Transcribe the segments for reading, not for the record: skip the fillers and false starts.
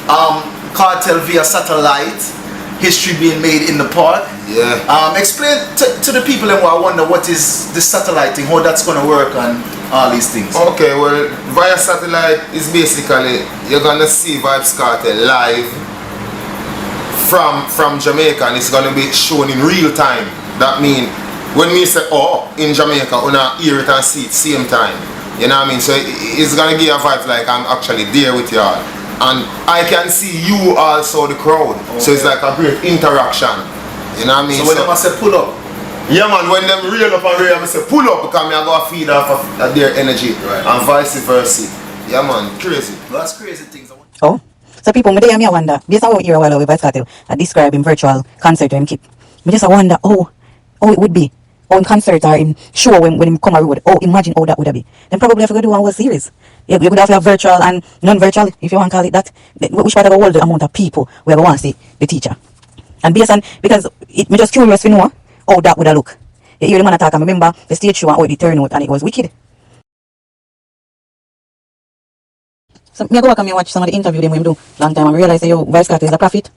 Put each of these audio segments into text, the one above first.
Cartel via satellite, history being made in the park. Yeah. Explain to the people who I wonder what is the satellite thing, how that's going to work on all these things. Okay, well, via satellite is basically you're gonna see Vybz Kartel live from Jamaica, and it's gonna be shown in real time. That means when we say in Jamaica, we not hear it and see it same time. You know what I mean? So it's gonna give a vibe like I'm actually there with y'all, and I can see you also the crowd. Okay. So it's like a great interaction. You know what I mean? So when they say pull up. Yeah man, when them reel up and reel, I say pull up because I go feed off of their energy, right, and vice versa. Yeah man, crazy. Well, that's crazy things. Oh, so people, me wonder, based on what you hear a while ago with Vybz Kartel, I describe him virtual concert to him keep. Me just wonder, how it would be, or in concert or in show when him come a road, imagine how that would be. Then probably have to do one whole series. You could have virtual and non-virtual, if you want to call it that. Which part of the world the amount of people we ever want to see the teacher. And based on, because me just curious to know how that would have look. You hear the man attack, I remember the stage show and how it turned out, and it was wicked. So me go back and me watch some of the interview them him do long time and realize say Vybz Kartel is a prophet.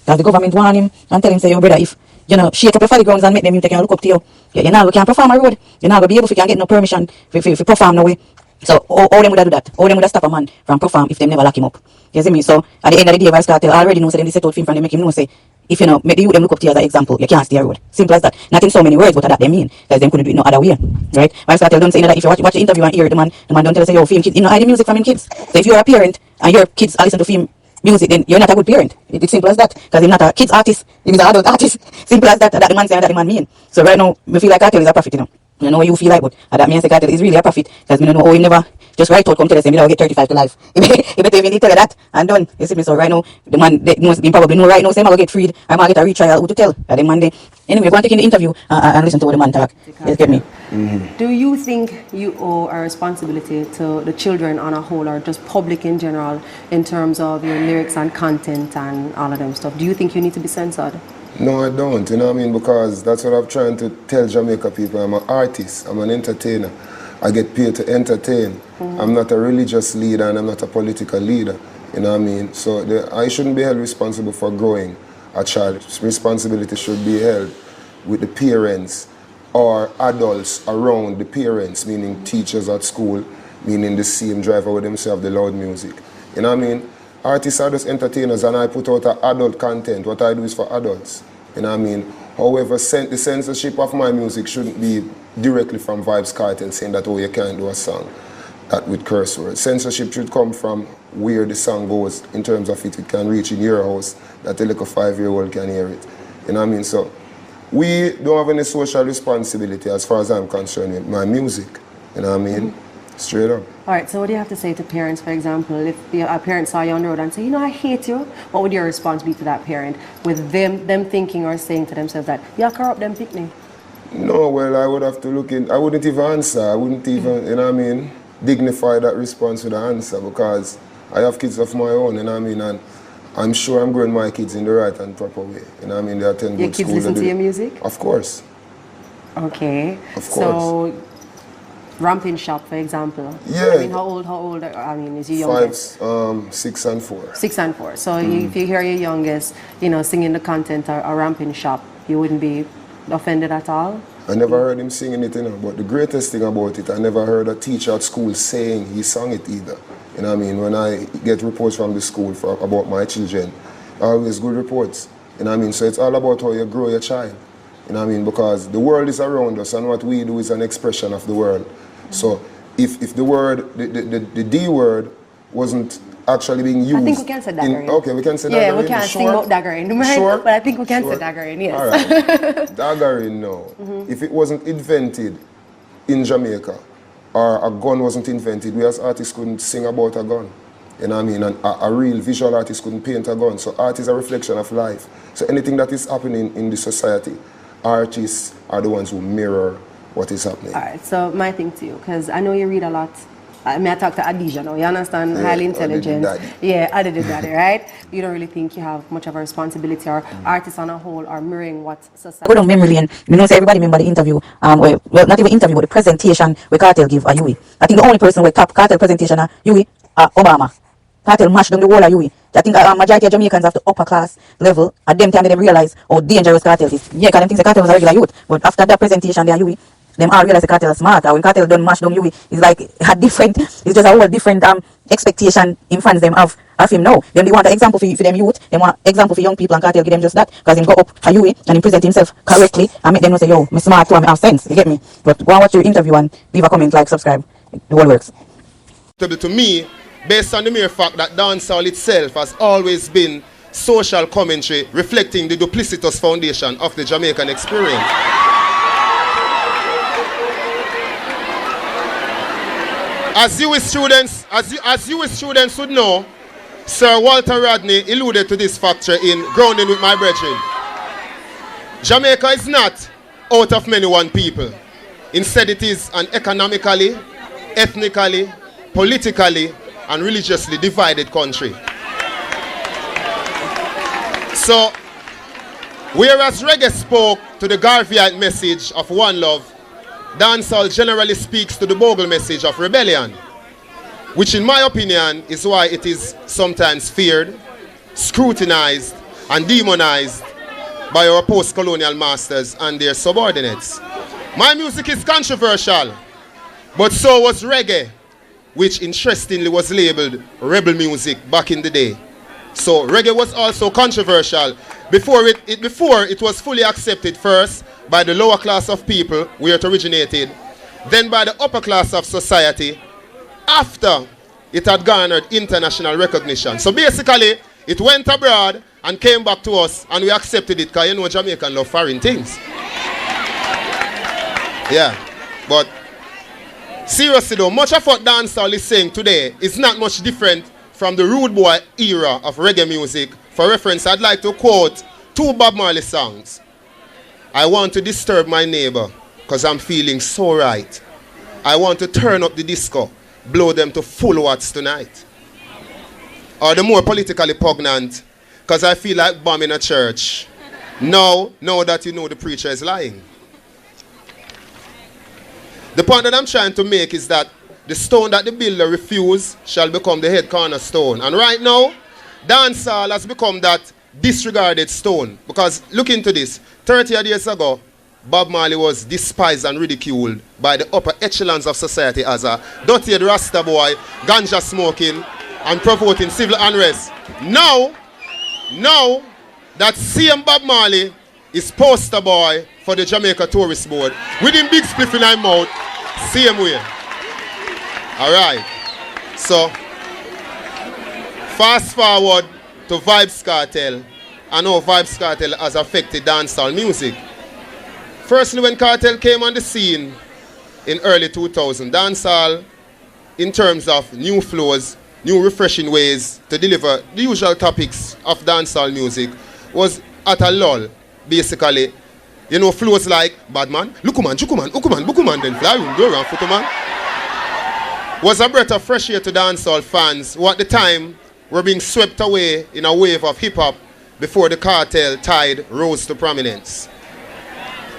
Because the government warn him and tell him say brother, if you know shake up your folly grounds and make them you can look up to you. You know we can't perform a road. You're not gonna be able to get no permission if perform no way. So how them would have do that? How them would have stop a man from perform if them never lock him up? You see me? So at the end of the day Vybz Kartel already knows them they set out film from them make him know say if you know make the youth them look up to you as an example, you can't stay a road. Simple as that. Not in so many words, but that they mean. Because them couldn't do it no other way. Right? Vybz Kartel don't say that if you watch the interview and hear the man don't tell us say yo film kids, you know the music from him kids. So if you're a parent and your kids are listen to film music, then you're not a good parent. It's simple as that. Because he's not a kids artist, he's an adult artist. Simple as that. That the man say that the man mean. So right now, me feel like Kartel is a prophet, you know. I know what you feel like, but that means Kartel is really a prophet. Because me don't know how he never just right out come tell us him get 35 to life. He better even tell you that and done. You see me? So right now, the man they knows, probably know right now, say I'm going to get freed. I'm going to get a retrial. Who to tell? That the man they. Anyway, go and take in the interview and listen to what the man talk. You get me? Mm-hmm. Do you think you owe a responsibility to the children on a whole or just public in general in terms of your lyrics and content and all of them stuff? Do you think you need to be censored? No, I don't, you know what I mean? Because that's what I'm trying to tell Jamaica people. I'm an artist, I'm an entertainer. I get paid to entertain. Mm-hmm. I'm not a religious leader and I'm not a political leader, you know what I mean? So I shouldn't be held responsible for growing a child. Responsibility should be held with the parents or adults around the parents, meaning teachers at school, meaning the same driver with themselves, the loud music. You know what I mean? Artists are just entertainers and I put out adult content. What I do is for adults. You know what I mean? However, the censorship of my music shouldn't be directly from Vybz Kartel saying that, you can't do a song that with curse words. Censorship should come from where the song goes in terms of it can reach in your house, that a little 5-year-old can hear it. You know what I mean? So we don't have any social responsibility as far as I'm concerned with my music. You know what I mean? Straight up. All right, so what do you have to say to parents, for example, if a parent saw you on the road and say, I hate you, what would your response be to that parent with them thinking or saying to themselves that, you're corrupt them picnic? No, well, I would have to look in, I wouldn't even answer, I wouldn't even, you know what I mean, dignify that response with an answer because I have kids of my own, you know what I mean, and I'm sure I'm growing my kids in the right and proper way, you know what I mean, they attend good school. Your kids listen to your music? Of course. Okay. Of course. So, Ramping Shop, for example. Yeah. I mean, how old, I mean, is your youngest? 6 and 4. 6 and 4. So if you hear your youngest, singing the content or Ramping Shop, you wouldn't be offended at all? I never heard him singing it, but the greatest thing about it, I never heard a teacher at school saying he sang it either. You know what I mean? When I get reports from the school about my children, always good reports. You know what I mean? So it's all about how you grow your child. You know what I mean? Because the world is around us and what we do is an expression of the world. So if the word, the D word wasn't actually being used. I think we can say daggering. Okay, we can say daggering. Yeah, we can't sing about daggering, right? Sure. But I think we can say daggering, yes. All right. Daggering, no. Mm-hmm. If it wasn't invented in Jamaica or a gun wasn't invented, we as artists couldn't sing about a gun. You know what I mean? And a real visual artist couldn't paint a gun. So art is a reflection of life. So anything that is happening in the society, artists are the ones who mirror what is happening. All right, so my thing to you, because I know you read a lot. I talk to Adija now, you understand? Yeah, highly intelligent. Yeah, I did daddy, right? You don't really think you have much of a responsibility or artists on a whole are mirroring what society... Go down memory lane. Say everybody remember the interview, well, not even interview, but the presentation where Kartel give a Yui. I think the only person with top Kartel presentation Yui, Obama. Kartel mashed down the whole of Yui. I think majority of Jamaicans have to upper class level. At them time they realize how dangerous cartels is. Yeah, because them think the cartel was a regular youth. But after that presentation, they are Yui. Them all realize the cartel is smart. When cartel done mash down Yui, it's like a different. It's just a whole different expectation in fans them of him now. Then they want an example for them youth. They want example for young people, and cartel give them just that because him go up a Yui and he present himself correctly and make them know say yo, me smart too, I have sense. You get me? But go and watch your interview and leave a comment, like, subscribe. The whole works. To me, based on the mere fact that dancehall itself has always been social commentary reflecting the duplicitous foundation of the Jamaican experience. As you students would know, Sir Walter Rodney alluded to this factor in Grounding with My Brethren. Jamaica is not out of many one people. Instead, it is an economically, ethnically, politically, and religiously divided country. So, whereas reggae spoke to the Garveyite message of one love, dancehall generally speaks to the bogle message of rebellion, which in my opinion is why it is sometimes feared, scrutinized, and demonized by our post-colonial masters and their subordinates. My music is controversial, but so was reggae, which interestingly was labeled rebel music back in the day. So reggae was also controversial before it was fully accepted, first by the lower class of people where it originated, then by the upper class of society after it had garnered international recognition. So basically it went abroad and came back to us and we accepted it because you know Jamaican love foreign things. Yeah, but seriously though, much of what dancehall is saying today is not much different from the rude boy era of reggae music. For reference, I'd like to quote two Bob Marley songs. I want to disturb my neighbor because I'm feeling so right. I want to turn up the disco, blow them to full watts tonight. Or the more politically poignant, because I feel like bombing a church. Now that you know the preacher is lying. The point that I'm trying to make is that the stone that the builder refused shall become the head cornerstone. And right now, dancehall has become that disregarded stone. Because look into this. 30 years ago, Bob Marley was despised and ridiculed by the upper echelons of society as a dirty Rasta boy, ganja smoking, and provoking civil unrest. Now, that same Bob Marley is poster boy for the Jamaica Tourist Board. With him big spliff in his mouth, same way. Alright. So, fast forward to Vybz Kartel and how Vybz Kartel has affected dancehall music. Firstly, when Kartel came on the scene in early 2000, dancehall, in terms of new flows, new refreshing ways to deliver the usual topics of dancehall music, was at a lull, basically. You know, flows like Badman, Lukuman, Jukuman, Ukuman, Bukuman, then Fly, Go around, Futuman, was a breath of fresh air to dancehall fans who at the time were being swept away in a wave of hip-hop before the cartel tide rose to prominence.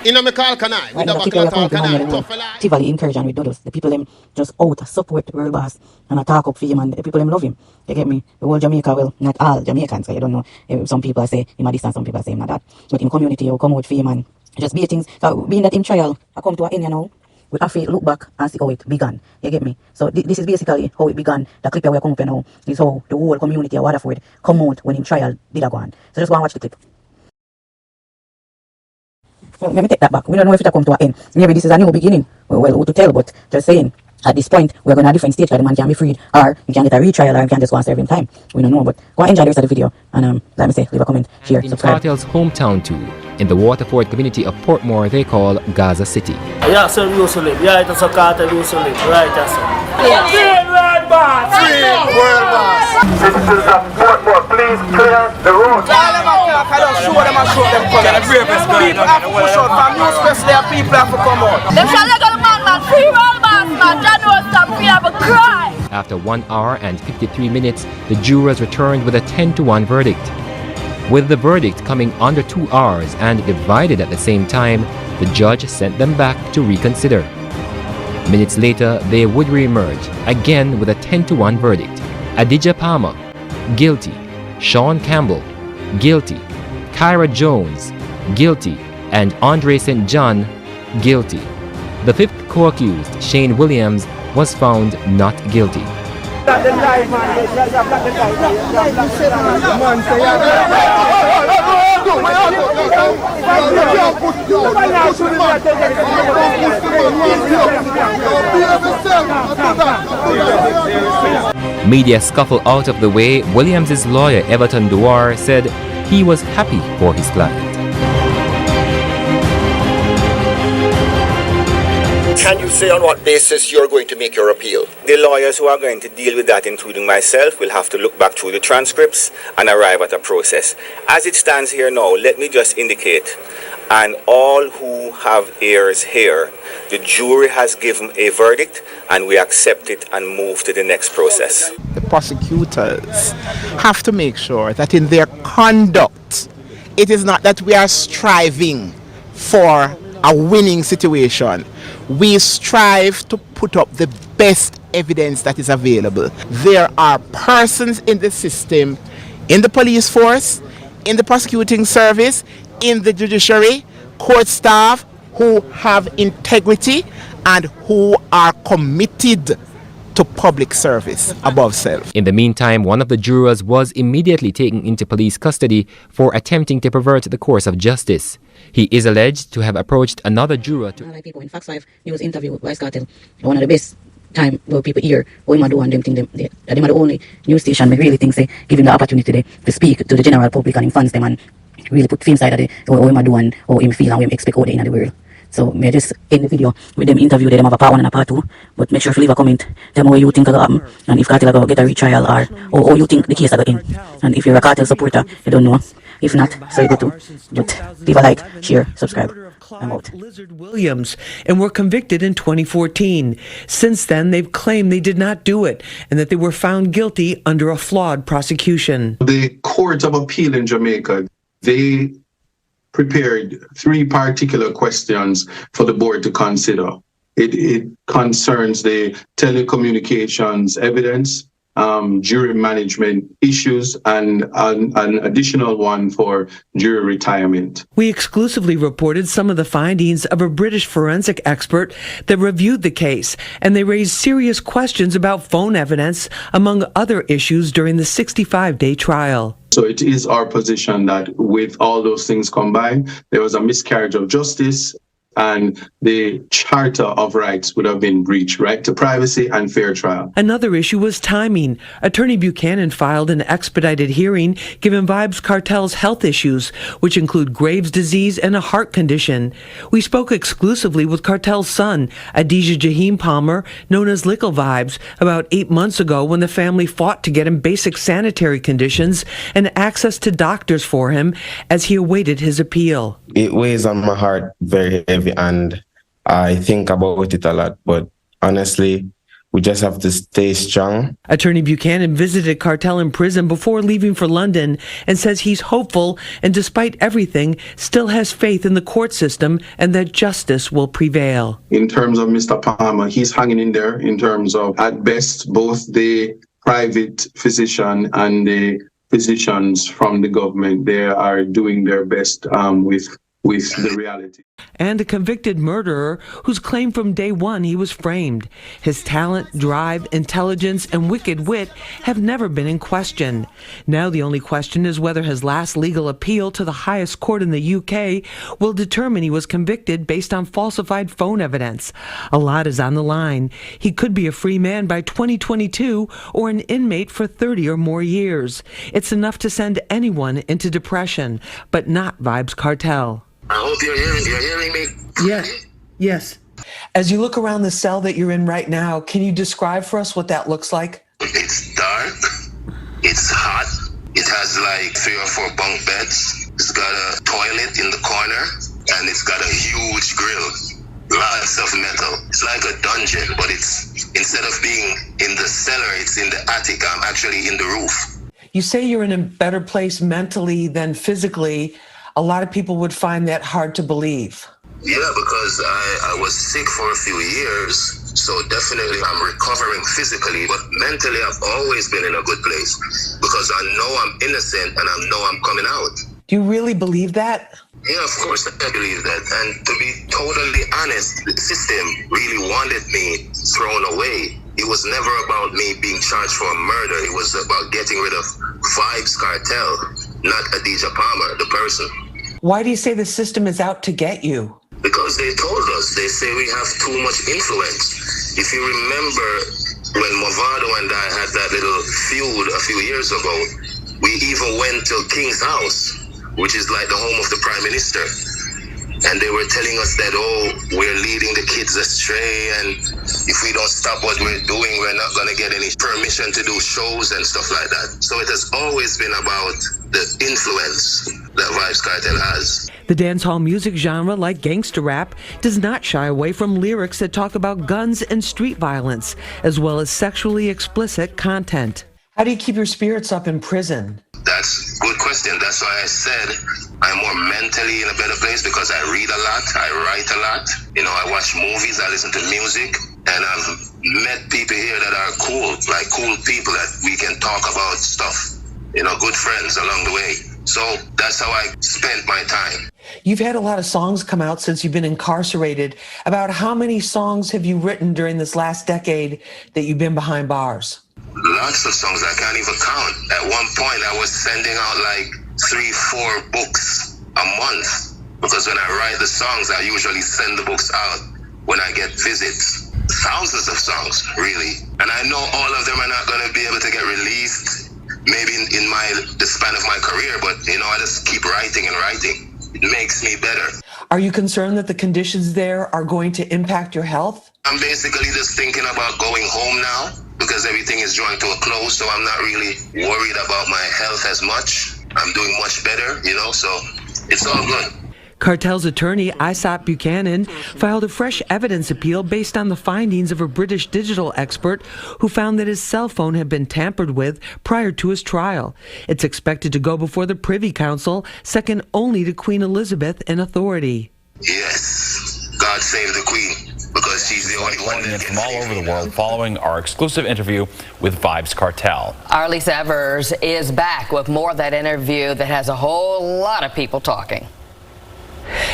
In a Mekal Kanai, with the Bakal Kanai, Tivoli incursion with Dodos. The people them just out support the world boss and attack up for him, and the people them love him. You get me? The whole Jamaica, well, not all Jamaicans, so you don't know. Some people say him a distance, some people say him not that. But in community, you come out for him and just be things. Being that in trial, I come to an end, you know, we have to look back and see how it began. You get me? So this is basically how it began. The clip where we come up now is how the whole community of Waterford come out when in trial did go on. So just go and watch the clip. Well, let me take that back. We don't know if it'll come to an end. Maybe this is a new beginning. Well, who to tell, but just saying, at this point, we're going to a different stage, because the man can be freed, or he can get a retrial, or he can just go and serve him time. We don't know, but go and enjoy the rest of the video. And let me say, leave a comment, share, subscribe. Kartel's hometown too, in the Waterford community of Portmore they call Gaza City. Yeah, so we used to live. Yeah, it's a Kartel used to live. Right, that's it. Yeah. Free world boss! Free world boss! Citizens of Portmore, please clear the road. People have to push out from you, especially our people have to come out. Them shall let go the man, free world boss, man. John knows some we have a cry. After 1 hour and 53 minutes, the jurors returned with a 10-1 verdict. With the verdict coming under 2 hours and divided at the same time, the judge sent them back to reconsider. Minutes later, they would re-emerge, again with a 10-1 verdict. Adidja Palmer, guilty. Sean Campbell, guilty. Kyra Jones, guilty. And Andre St. John, guilty. The fifth co-accused, Shane Williams, was found not guilty. Media scuffle out of the way, Williams' lawyer Everton Dwar said he was happy for his client. Can you say on what basis you're going to make your appeal? The lawyers who are going to deal with that, including myself, will have to look back through the transcripts and arrive at a process. As it stands here now, let me just indicate, and all who have ears here, the jury has given a verdict and we accept it and move to the next process. The prosecutors have to make sure that in their conduct, it is not that we are striving for a winning situation. We strive to put up the best evidence that is available. There are persons in the system, in the police force, in the prosecuting service, in the judiciary, court staff, who have integrity and who are committed to public service above self. In the meantime, one of the jurors was immediately taken into police custody for attempting to pervert the course of justice. He is alleged to have approached another juror to... Like people in Fox 5 News interview with Vybz Kartel, one of the best time where people hear what him do and them think them are the only news station me really think say give him the opportunity there to speak to the general public and him fans them and really put film side of the what him do and how him feel and how him expect out there in the world. So may I just end the video with them interview them have a part 1 and a part 2, but make sure to leave a comment, tell me what you think will happen, and if Kartel will get a retrial or you think the case will end. And if you're a Kartel supporter, you don't know. If not, so you go to. But leave a like, share, subscribe. I'm out. Lizard Williams and were convicted in 2014. Since then, they've claimed they did not do it and that they were found guilty under a flawed prosecution. The Court of Appeal in Jamaica, they prepared 3 particular questions for the board to consider. It concerns the telecommunications evidence, jury management issues, and an additional one for jury retirement. We exclusively reported some of the findings of a British forensic expert that reviewed the case, and they raised serious questions about phone evidence, among other issues, during the 65-day trial. So it is our position that with all those things combined, there was a miscarriage of justice and the Charter of Rights would have been breached, right to privacy and fair trial. Another issue was timing. Attorney Buchanan filed an expedited hearing given Vybz Kartel's health issues, which include Graves' disease and a heart condition. We spoke exclusively with Kartel's son, Adidja Jaheim Palmer, known as Little Vybz, about 8 months ago when the family fought to get him basic sanitary conditions and access to doctors for him as he awaited his appeal. It weighs on my heart very heavy and I think about it a lot, but honestly, we just have to stay strong. Attorney Buchanan visited Kartel in prison before leaving for London and says he's hopeful and despite everything, still has faith in the court system and that justice will prevail. In terms of Mr. Palmer, he's hanging in there in terms of, at best, both the private physician and the physicians from the government. They are doing their best with the reality. And a convicted murderer whose claim from day one he was framed. His talent, drive, intelligence, and wicked wit have never been in question. Now the only question is whether his last legal appeal to the highest court in the UK will determine he was convicted based on falsified phone evidence. A lot is on the line. He could be a free man by 2022 or an inmate for 30 or more years. It's enough to send anyone into depression, but not Vybz Kartel. I hope you're hearing me. Yes, yes. As you look around the cell that you're in right now, can you describe for us what that looks like? It's dark, it's hot, it has like 3 or 4 bunk beds, it's got a toilet in the corner, and it's got a huge grill, lots of metal. It's like a dungeon, but it's, instead of being in the cellar, it's in the attic. I'm actually in the roof. You say you're in a better place mentally than physically. A lot of people would find that hard to believe. Yeah, because I was sick for a few years, So definitely I'm recovering physically, but mentally I've always been in a good place because I know I'm innocent and I know I'm coming out. Do you really believe that? Yeah, of course I believe that. And to be totally honest, the system really wanted me thrown away. It was never about me being charged for a murder. It was about getting rid of Vybz Kartel, not Adidja Palmer, the person. Why do you say the system is out to get you? Because they told us, they say we have too much influence. If you remember when Movado and I had that little feud a few years ago, we even went to King's house, which is like the home of the Prime Minister. And they were telling us that, oh, we're leading the kids astray, and if we don't stop what we're doing, we're not going to get any permission to do shows and stuff like that. So it has always been about the influence that Vybz Kartel has. The dancehall music genre, like gangster rap, does not shy away from lyrics that talk about guns and street violence, as well as sexually explicit content. How do you keep your spirits up in prison? That's a good question. That's why I said I'm more mentally in a better place because I read a lot, I write a lot. You know, I watch movies, I listen to music, and I've met people here that are cool, like cool people that we can talk about stuff. You know, good friends along the way. So that's how I spent my time. You've had a lot of songs come out since you've been incarcerated. About how many songs have you written during this last decade that you've been behind bars? Lots of songs, I can't even count. At one point, I was sending out like 3-4 books a month. Because when I write the songs, I usually send the books out when I get visits. Thousands of songs, really. And I know all of them are not going to be able to get released maybe in the span of my career, but you know, I just keep writing and writing. It makes me better. Are you concerned that the conditions there are going to impact your health? I'm basically just thinking about going home now because everything is drawing to a close, so I'm not really worried about my health as much. I'm doing much better, you know, so it's all good. Kartel's attorney, Isaac Buchanan, filed a fresh evidence appeal based on the findings of a British digital expert who found that his cell phone had been tampered with prior to his trial. It's expected to go before the Privy Council, second only to Queen Elizabeth in authority. Yes, God save the Queen, because she's the only one that from all over the world following our exclusive interview with Vybz Kartel. Our Lisa Evers is back with more of that interview that has a whole lot of people talking.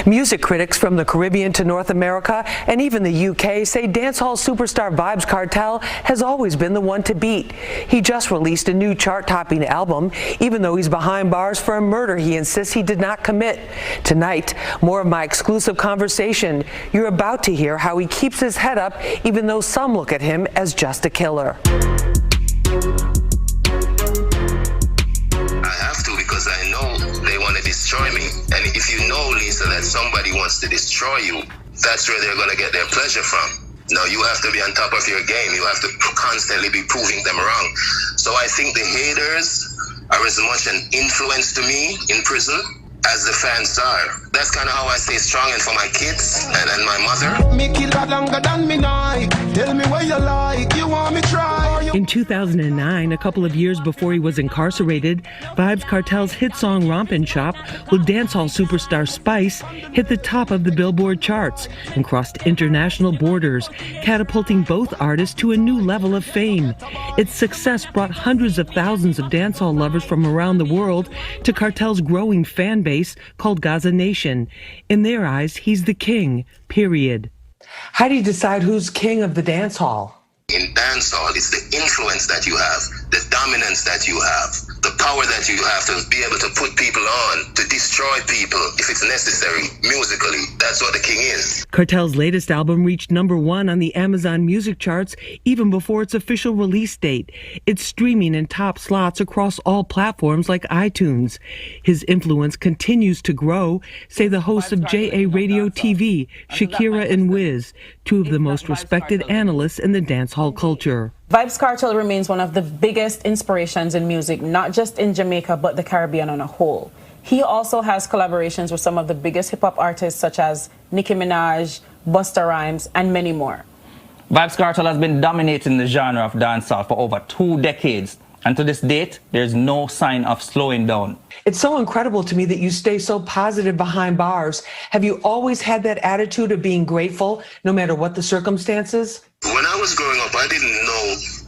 Music critics from the Caribbean to North America and even the UK say dancehall superstar Vybz Kartel has always been the one to beat. He just released a new chart-topping album, even though he's behind bars for a murder he insists he did not commit. Tonight, more of my exclusive conversation. You're about to hear how he keeps his head up, even though some look at him as just a killer. Because I know they want to destroy me. And if you know, Lisa, that somebody wants to destroy you, that's where they're going to get their pleasure from. Now, you have to be on top of your game. You have to constantly be proving them wrong. So I think the haters are as much an influence to me in prison as the fans are. That's kind of how I stay strong, and for my kids and my mother. Me kill that longer than me night. Tell me what you like, you want me try. In 2009, a couple of years before he was incarcerated, Vybz Kartel's hit song Rompin' Shop with dancehall superstar Spice hit the top of the Billboard charts and crossed international borders, catapulting both artists to a new level of fame. Its success brought hundreds of thousands of dancehall lovers from around the world to Kartel's growing fan base called Gaza Nation. In their eyes, he's the king, period. How do you decide who's king of the dance hall? In dancehall, it's the influence that you have, the dominance that you have, the power that you have to be able to put people on, to destroy people if it's necessary, musically. That's what the king is. Kartel's latest album reached #1 on the Amazon music charts even before its official release date. It's streaming in top slots across all platforms like iTunes. His influence continues to grow, say the hosts of JA Radio TV, Shakira and Wiz, two of the most respected analysts in the dancehall culture. Vybz Kartel remains one of the biggest inspirations in music, not just in Jamaica, but the Caribbean on a whole. He also has collaborations with some of the biggest hip-hop artists such as Nicki Minaj, Busta Rhymes, and many more. Vybz Kartel has been dominating the genre of dancehall for over 2 decades. And to this date, there's no sign of slowing down. It's so incredible to me that you stay so positive behind bars. Have you always had that attitude of being grateful no matter what the circumstances? When I was growing up, I didn't know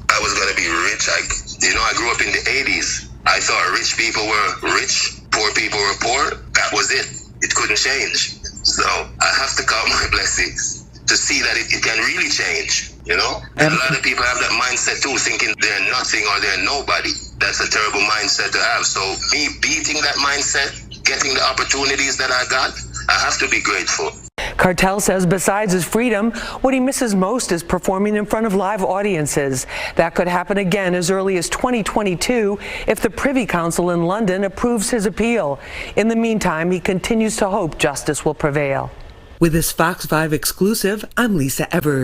I was going to be rich. I grew up in the 80s. I thought rich people were rich, poor people were poor. That was it. It couldn't change. So I have to count my blessings to see that it can really change, you know? And a lot of people have that mindset too, thinking they're nothing or they're nobody. That's a terrible mindset to have. So me beating that mindset, getting the opportunities that I got, I have to be grateful. Kartel says besides his freedom, what he misses most is performing in front of live audiences. That could happen again as early as 2022 if the Privy Council in London approves his appeal. In the meantime, he continues to hope justice will prevail. With this Fox 5 exclusive, I'm Lisa Evers.